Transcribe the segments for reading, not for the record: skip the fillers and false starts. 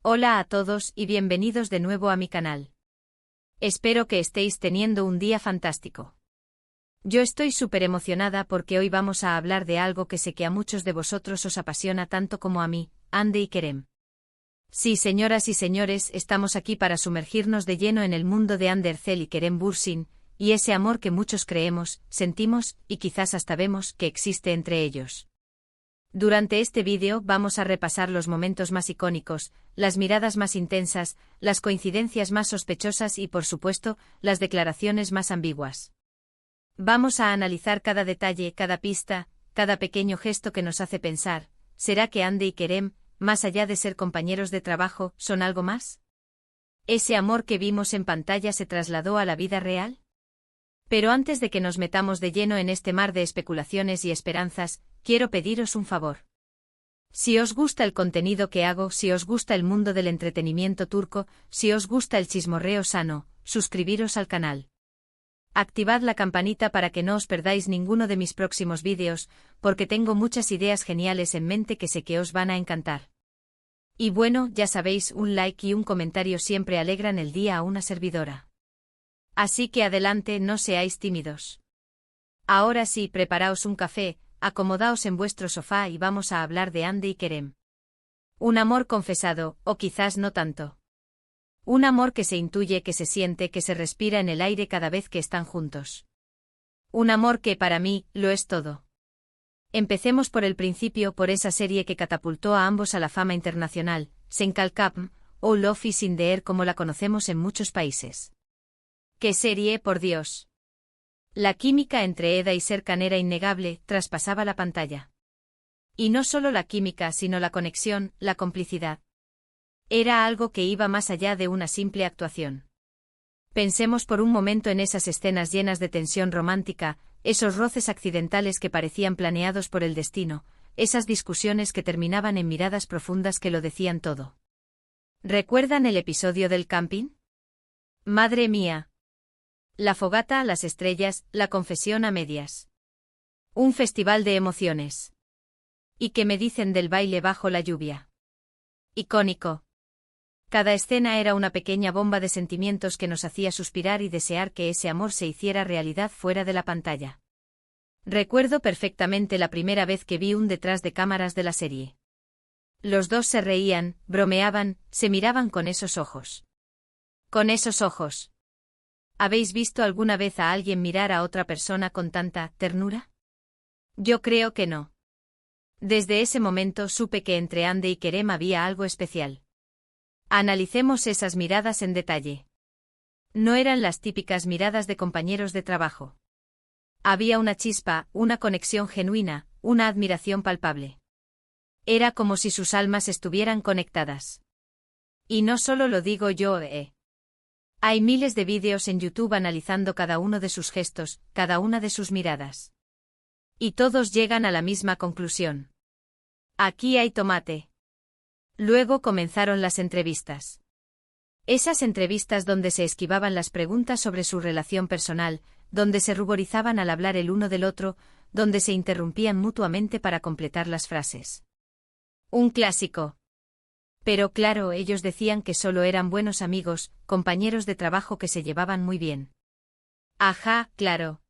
Hola a todos y bienvenidos de nuevo a mi canal. Espero que estéis teniendo un día fantástico. Yo estoy súper emocionada porque hoy vamos a hablar de algo que sé que a muchos de vosotros os apasiona tanto como a mí, Hande y Kerem. Sí, señoras y señores, estamos aquí para sumergirnos de lleno en el mundo de Hande Erçel y Kerem Bürsin, y ese amor que muchos creemos, sentimos, y quizás hasta vemos que existe entre ellos. Durante este vídeo vamos a repasar los momentos más icónicos, las miradas más intensas, las coincidencias más sospechosas y, por supuesto, las declaraciones más ambiguas. Vamos a analizar cada detalle, cada pista, cada pequeño gesto que nos hace pensar, ¿será que Hande y Kerem, más allá de ser compañeros de trabajo, son algo más? ¿Ese amor que vimos en pantalla se trasladó a la vida real? Pero antes de que nos metamos de lleno en este mar de especulaciones y esperanzas, quiero pediros un favor. Si os gusta el contenido que hago, si os gusta el mundo del entretenimiento turco, si os gusta el chismorreo sano, suscribiros al canal. Activad la campanita para que no os perdáis ninguno de mis próximos vídeos, porque tengo muchas ideas geniales en mente que sé que os van a encantar. Y bueno, ya sabéis, un like y un comentario siempre alegran el día a una servidora. Así que adelante, no seáis tímidos. Ahora sí, preparaos un café, acomodaos en vuestro sofá y vamos a hablar de Hande y Kerem. Un amor confesado, o quizás no tanto. Un amor que se intuye, que se siente, que se respira en el aire cada vez que están juntos. Un amor que, para mí, lo es todo. Empecemos por el principio, por esa serie que catapultó a ambos a la fama internacional, Sen Kalkapm, o Love is in the Air como la conocemos en muchos países. ¡Qué serie, por Dios! La química entre Eda y Serkan era innegable, traspasaba la pantalla. Y no solo la química, sino la conexión, la complicidad. Era algo que iba más allá de una simple actuación. Pensemos por un momento en esas escenas llenas de tensión romántica, esos roces accidentales que parecían planeados por el destino, esas discusiones que terminaban en miradas profundas que lo decían todo. ¿Recuerdan el episodio del camping? ¡Madre mía! La fogata, las estrellas, la confesión a medias. Un festival de emociones. ¿Y qué me dicen del baile bajo la lluvia? Icónico. Cada escena era una pequeña bomba de sentimientos que nos hacía suspirar y desear que ese amor se hiciera realidad fuera de la pantalla. Recuerdo perfectamente la primera vez que vi un detrás de cámaras de la serie. Los dos se reían, bromeaban, se miraban con esos ojos. Con esos ojos. ¿Habéis visto alguna vez a alguien mirar a otra persona con tanta ternura? Yo creo que no. Desde ese momento supe que entre Hande y Kerem había algo especial. Analicemos esas miradas en detalle. No eran las típicas miradas de compañeros de trabajo. Había una chispa, una conexión genuina, una admiración palpable. Era como si sus almas estuvieran conectadas. Y no solo lo digo yo, Hay miles de vídeos en YouTube analizando cada uno de sus gestos, cada una de sus miradas. Y todos llegan a la misma conclusión. Aquí hay tomate. Luego comenzaron las entrevistas. Esas entrevistas donde se esquivaban las preguntas sobre su relación personal, donde se ruborizaban al hablar el uno del otro, donde se interrumpían mutuamente para completar las frases. Un clásico. Pero claro, ellos decían que solo eran buenos amigos, compañeros de trabajo que se llevaban muy bien. Ajá, claro.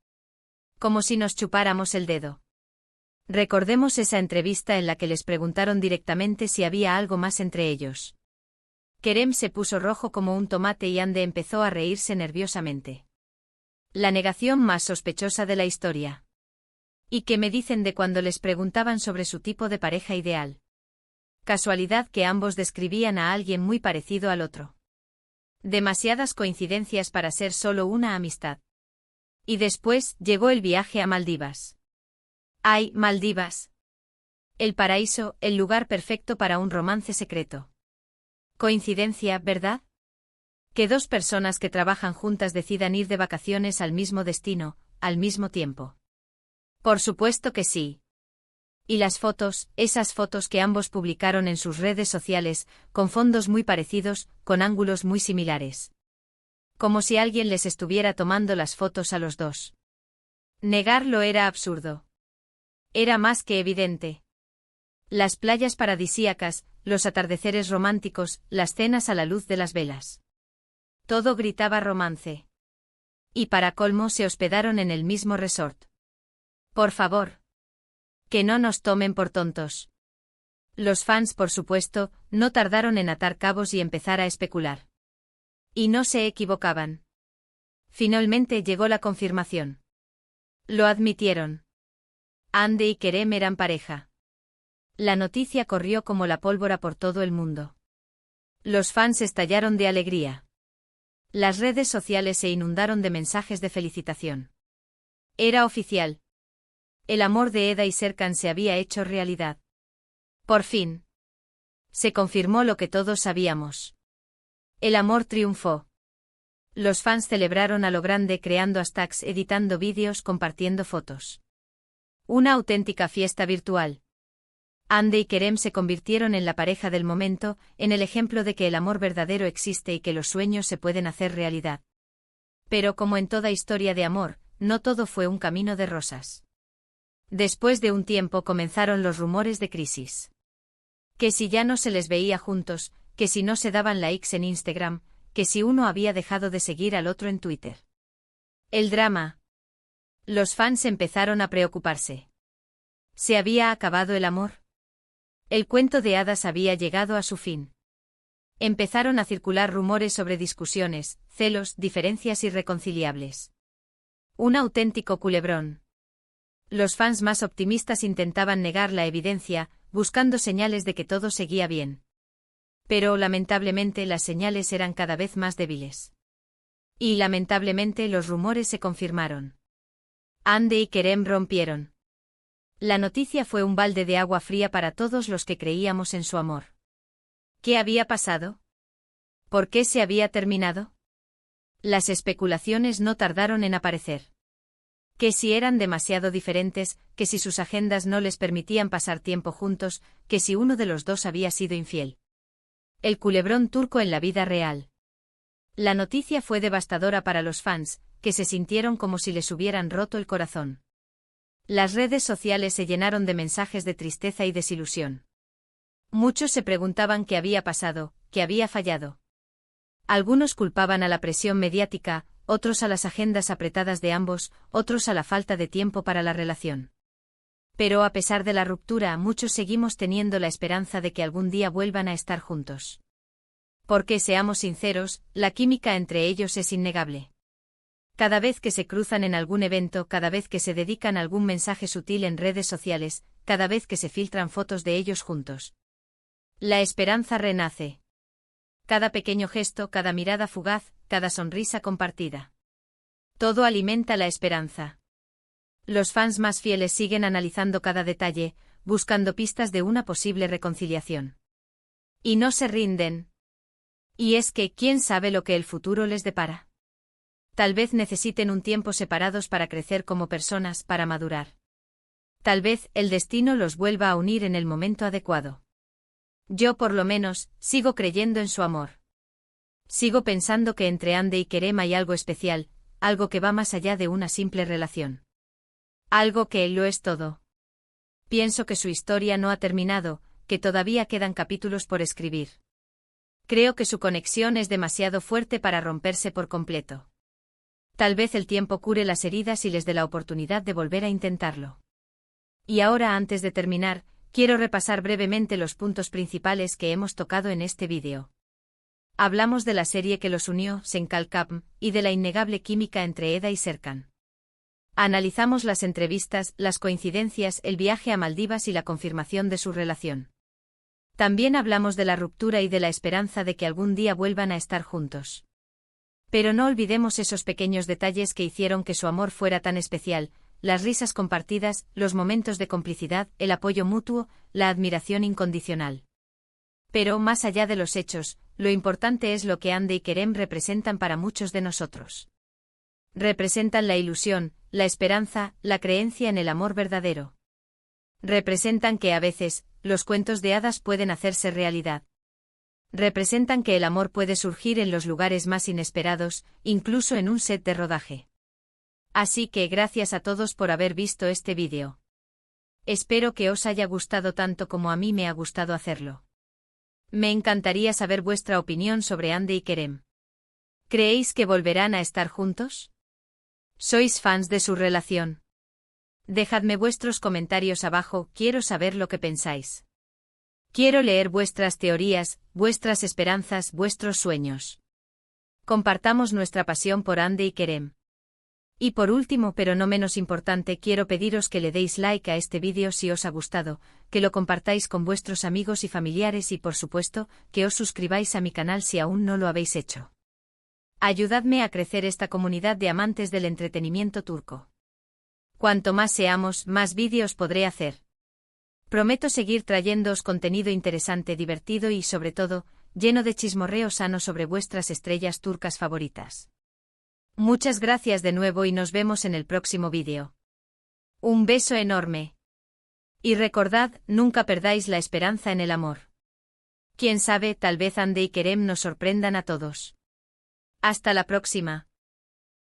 Como si nos chupáramos el dedo. Recordemos esa entrevista en la que les preguntaron directamente si había algo más entre ellos. Kerem se puso rojo como un tomate y Hande empezó a reírse nerviosamente. La negación más sospechosa de la historia. ¿Y qué me dicen de cuando les preguntaban sobre su tipo de pareja ideal? Casualidad que ambos describían a alguien muy parecido al otro. Demasiadas coincidencias para ser solo una amistad. Y después llegó el viaje a Maldivas. ¡Ay, Maldivas! El paraíso, el lugar perfecto para un romance secreto. Coincidencia, ¿verdad? Que dos personas que trabajan juntas decidan ir de vacaciones al mismo destino, al mismo tiempo. Por supuesto que sí. Y las fotos, esas fotos que ambos publicaron en sus redes sociales, con fondos muy parecidos, con ángulos muy similares. Como si alguien les estuviera tomando las fotos a los dos. Negarlo era absurdo. Era más que evidente. Las playas paradisíacas, los atardeceres románticos, las cenas a la luz de las velas. Todo gritaba romance. Y para colmo se hospedaron en el mismo resort. Por favor. Que no nos tomen por tontos. Los fans, por supuesto, no tardaron en atar cabos y empezar a especular. Y no se equivocaban. Finalmente llegó la confirmación. Lo admitieron. Ande y Kerem eran pareja. La noticia corrió como la pólvora por todo el mundo. Los fans estallaron de alegría. Las redes sociales se inundaron de mensajes de felicitación. Era oficial. El amor de Eda y Serkan se había hecho realidad. Por fin. Se confirmó lo que todos sabíamos. El amor triunfó. Los fans celebraron a lo grande creando hashtags, editando vídeos, compartiendo fotos. Una auténtica fiesta virtual. Hande y Kerem se convirtieron en la pareja del momento, en el ejemplo de que el amor verdadero existe y que los sueños se pueden hacer realidad. Pero como en toda historia de amor, no todo fue un camino de rosas. Después de un tiempo comenzaron los rumores de crisis. Que si ya no se les veía juntos, que si no se daban likes en Instagram, que si uno había dejado de seguir al otro en Twitter. El drama. Los fans empezaron a preocuparse. ¿Se había acabado el amor? El cuento de hadas había llegado a su fin. Empezaron a circular rumores sobre discusiones, celos, diferencias irreconciliables. Un auténtico culebrón. Los fans más optimistas intentaban negar la evidencia, buscando señales de que todo seguía bien. Pero lamentablemente las señales eran cada vez más débiles. Y lamentablemente los rumores se confirmaron. Hande y Kerem rompieron. La noticia fue un balde de agua fría para todos los que creíamos en su amor. ¿Qué había pasado? ¿Por qué se había terminado? Las especulaciones no tardaron en aparecer. Que si eran demasiado diferentes, que si sus agendas no les permitían pasar tiempo juntos, que si uno de los dos había sido infiel. El culebrón turco en la vida real. La noticia fue devastadora para los fans, que se sintieron como si les hubieran roto el corazón. Las redes sociales se llenaron de mensajes de tristeza y desilusión. Muchos se preguntaban qué había pasado, qué había fallado. Algunos culpaban a la presión mediática, otros a las agendas apretadas de ambos, otros a la falta de tiempo para la relación. Pero a pesar de la ruptura, muchos seguimos teniendo la esperanza de que algún día vuelvan a estar juntos. Porque, seamos sinceros, la química entre ellos es innegable. Cada vez que se cruzan en algún evento, cada vez que se dedican algún mensaje sutil en redes sociales, cada vez que se filtran fotos de ellos juntos. La esperanza renace. Cada pequeño gesto, cada mirada fugaz, cada sonrisa compartida. Todo alimenta la esperanza. Los fans más fieles siguen analizando cada detalle, buscando pistas de una posible reconciliación. Y no se rinden. Y es que, ¿quién sabe lo que el futuro les depara? Tal vez necesiten un tiempo separados para crecer como personas, para madurar. Tal vez el destino los vuelva a unir en el momento adecuado. Yo por lo menos, sigo creyendo en su amor. Sigo pensando que entre Hande y Kerem hay algo especial, algo que va más allá de una simple relación. Algo que lo es todo. Pienso que su historia no ha terminado, que todavía quedan capítulos por escribir. Creo que su conexión es demasiado fuerte para romperse por completo. Tal vez el tiempo cure las heridas y les dé la oportunidad de volver a intentarlo. Y ahora, antes de terminar, quiero repasar brevemente los puntos principales que hemos tocado en este vídeo. Hablamos de la serie que los unió, Senkalkam, y de la innegable química entre Eda y Serkan. Analizamos las entrevistas, las coincidencias, el viaje a Maldivas y la confirmación de su relación. También hablamos de la ruptura y de la esperanza de que algún día vuelvan a estar juntos. Pero no olvidemos esos pequeños detalles que hicieron que su amor fuera tan especial, las risas compartidas, los momentos de complicidad, el apoyo mutuo, la admiración incondicional. Pero, más allá de los hechos, lo importante es lo que Hande y Kerem representan para muchos de nosotros. Representan la ilusión, la esperanza, la creencia en el amor verdadero. Representan que a veces, los cuentos de hadas pueden hacerse realidad. Representan que el amor puede surgir en los lugares más inesperados, incluso en un set de rodaje. Así que gracias a todos por haber visto este vídeo. Espero que os haya gustado tanto como a mí me ha gustado hacerlo. Me encantaría saber vuestra opinión sobre Hande y Kerem. ¿Creéis que volverán a estar juntos? ¿Sois fans de su relación? Dejadme vuestros comentarios abajo, quiero saber lo que pensáis. Quiero leer vuestras teorías, vuestras esperanzas, vuestros sueños. Compartamos nuestra pasión por Hande y Kerem. Y por último, pero no menos importante, quiero pediros que le deis like a este vídeo si os ha gustado, que lo compartáis con vuestros amigos y familiares y por supuesto, que os suscribáis a mi canal si aún no lo habéis hecho. Ayudadme a crecer esta comunidad de amantes del entretenimiento turco. Cuanto más seamos, más vídeos podré hacer. Prometo seguir trayéndoos contenido interesante, divertido y sobre todo, lleno de chismorreo sano sobre vuestras estrellas turcas favoritas. Muchas gracias de nuevo y nos vemos en el próximo vídeo. Un beso enorme. Y recordad, nunca perdáis la esperanza en el amor. Quién sabe, tal vez Hande y Kerem nos sorprendan a todos. Hasta la próxima.